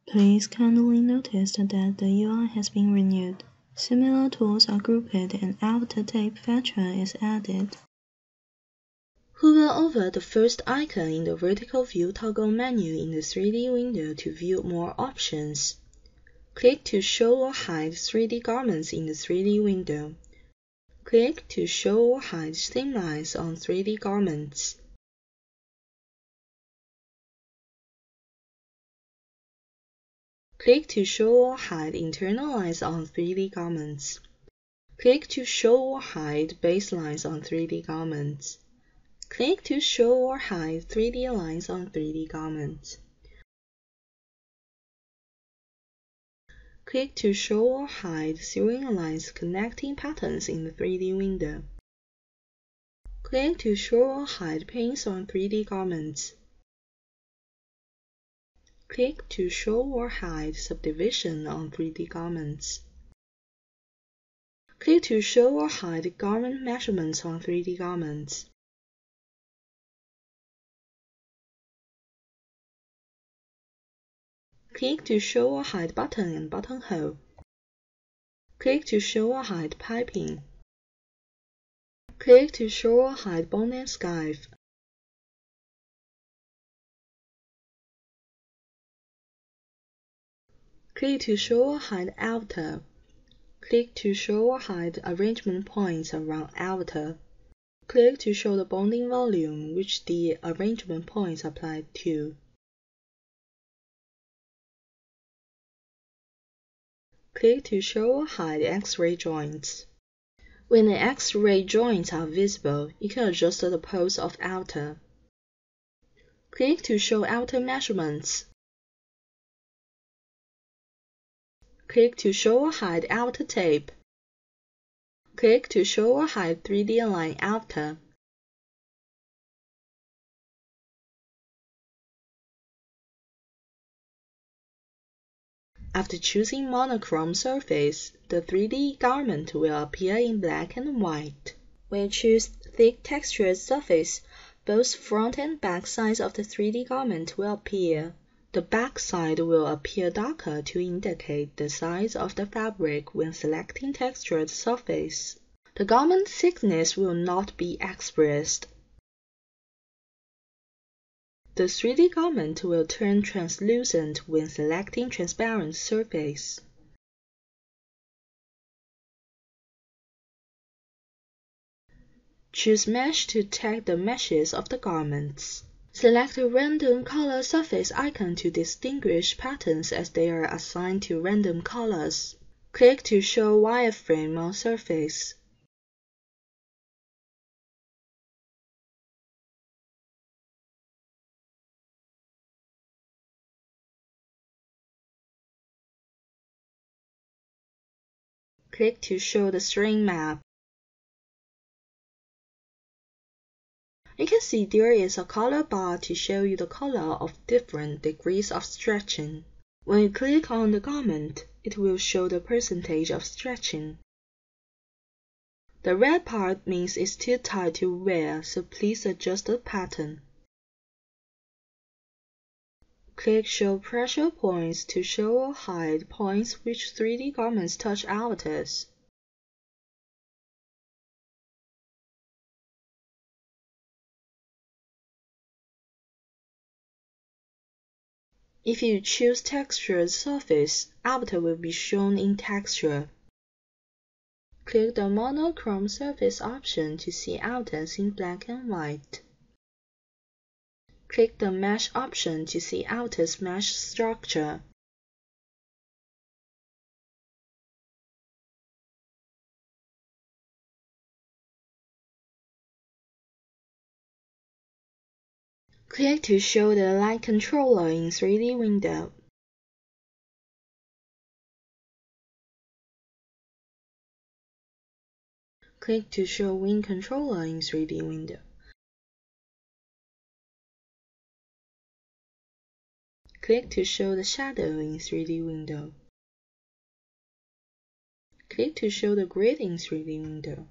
Please kindly notice that the UI has been renewed. Similar tools are grouped and Avatar Tape feature is added. Hover over the first icon in the vertical view toggle menu in the 3D window to view more options. Click to show or hide 3D garments in the 3D window. Click to show or hide thin lines on 3D garments. Click to show or hide internal lines on 3D garments. Click to show or hide baselines on 3D garments. Click to show or hide 3D lines on 3D garments. Click to show or hide sewing lines connecting patterns in the 3D window. Click to show or hide pins on 3D garments. Click to show or hide subdivision on 3D garments. Click to show or hide garment measurements on 3D garments. Click to show or hide button and buttonhole. Click to show or hide piping. Click to show or hide bonnet skive. Click to show or hide avatar. Click to show or hide arrangement points around avatar. Click to show the bonding volume which the arrangement points apply to. Click to show or hide X-ray joints. When the X-ray joints are visible, you can adjust the pose of avatar. Click to show avatar measurements. Click to show or hide avatar tape. Click to show or hide 3D align avatar. After choosing monochrome surface, the 3D garment will appear in black and white. When you choose thick textured surface, both front and back sides of the 3D garment will appear. The back side will appear darker to indicate the size of the fabric when selecting textured surface. The garment thickness will not be expressed. The 3D garment will turn translucent when selecting transparent surface. Choose Mesh to tag the meshes of the garments. Select a random color surface icon to distinguish patterns as they are assigned to random colors. Click to show wireframe on surface. Click to show the string map. You can see there is a color bar to show you the color of different degrees of stretching. When you click on the garment, it will show the percentage of stretching. The red part means it's too tight to wear, so please adjust the pattern. Click Show Pressure Points to show or hide points which 3D garments touch avatars. If you choose Textured Surface, avatar will be shown in texture. Click the Monochrome Surface option to see avatars in black and white. Click the Mesh option to see avatar's mesh structure. Click to show the light controller in 3D window. Click to show wind controller in 3D window. Click to show the shadow in 3D window. Click to show the grid in 3D window.